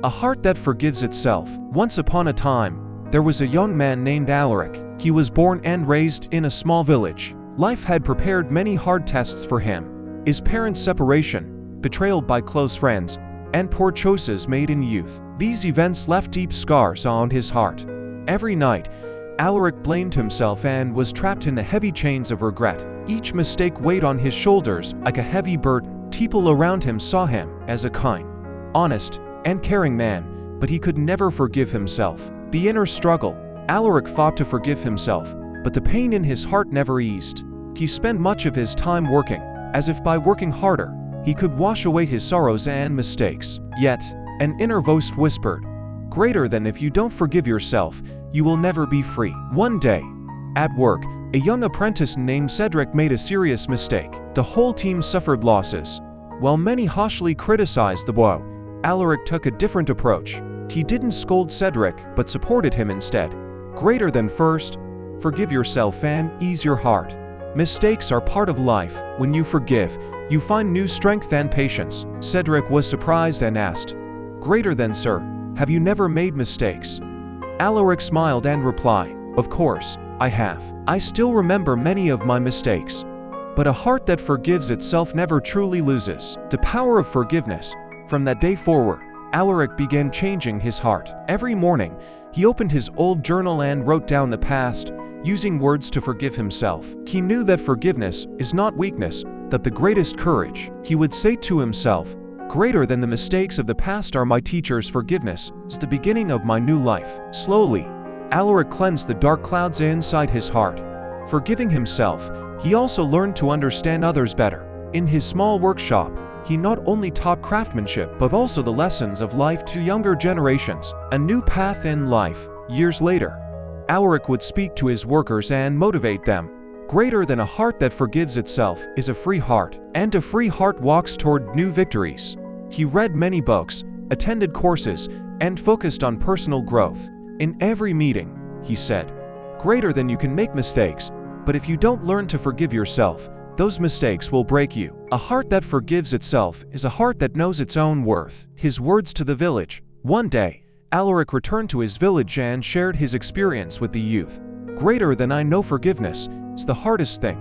A heart that forgives itself. Once upon a time, there was a young man named Alaric. He was born and raised in a small village. Life had prepared many hard tests for him. His parents' separation, betrayal by close friends, and poor choices made in youth. These events left deep scars on his heart. Every night, Alaric blamed himself and was trapped in the heavy chains of regret. Each mistake weighed on his shoulders like a heavy burden. People around him saw him as a kind, honest, and caring man, but he could never forgive himself. The inner struggle. Alaric fought to forgive himself, but the pain in his heart never eased. He spent much of his time working, as if by working harder, he could wash away his sorrows and mistakes. Yet, an inner voice whispered, "Greater than if you don't forgive yourself, you will never be free." One day, at work, a young apprentice named Cedric made a serious mistake. The whole team suffered losses. While many harshly criticized the boy, Alaric took a different approach. He didn't scold Cedric, but supported him instead. Greater than first, forgive yourself and ease your heart. Mistakes are part of life. When you forgive, you find new strength and patience. Cedric was surprised and asked, "Greater than, sir, have you never made mistakes?" Alaric smiled and replied, "Of course, I have. I still remember many of my mistakes. But a heart that forgives itself never truly loses the power of forgiveness." From that day forward, Alaric began changing his heart. Every morning, he opened his old journal and wrote down the past, using words to forgive himself. He knew that forgiveness is not weakness, but the greatest courage. He would say to himself, "Greater than the mistakes of the past are my teachers. Forgiveness is the beginning of my new life." Slowly, Alaric cleansed the dark clouds inside his heart. Forgiving himself, he also learned to understand others better. In his small workshop, he not only taught craftsmanship but also the lessons of life to younger generations. A new path in life. Years later, Alaric would speak to his workers and motivate them. Greater than a heart that forgives itself is a free heart, and a free heart walks toward new victories. He read many books, attended courses, and focused on personal growth. In every meeting, he said, "Greater than you can make mistakes, but if you don't learn to forgive yourself, those mistakes will break you." A heart that forgives itself is a heart that knows its own worth. His words to the village. One day, Alaric returned to his village and shared his experience with the youth. "Greater than I know forgiveness is the hardest thing.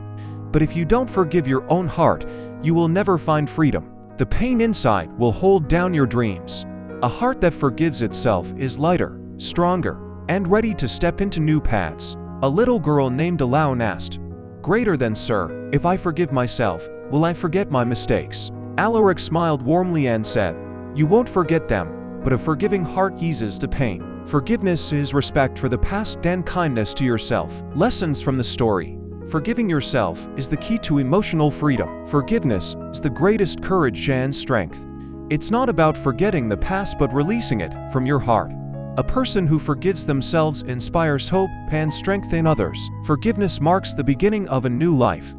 But if you don't forgive your own heart, you will never find freedom. The pain inside will hold down your dreams." A heart that forgives itself is lighter, stronger, and ready to step into new paths. A little girl named Alaun asked, "Greater than, sir, if I forgive myself, will I forget my mistakes?" Alaric smiled warmly and said, "You won't forget them, but a forgiving heart eases the pain." Forgiveness is respect for the past and kindness to yourself. Lessons from the story. Forgiving yourself is the key to emotional freedom. Forgiveness is the greatest courage and strength. It's not about forgetting the past but releasing it from your heart. A person who forgives themselves inspires hope and strength in others. Forgiveness marks the beginning of a new life.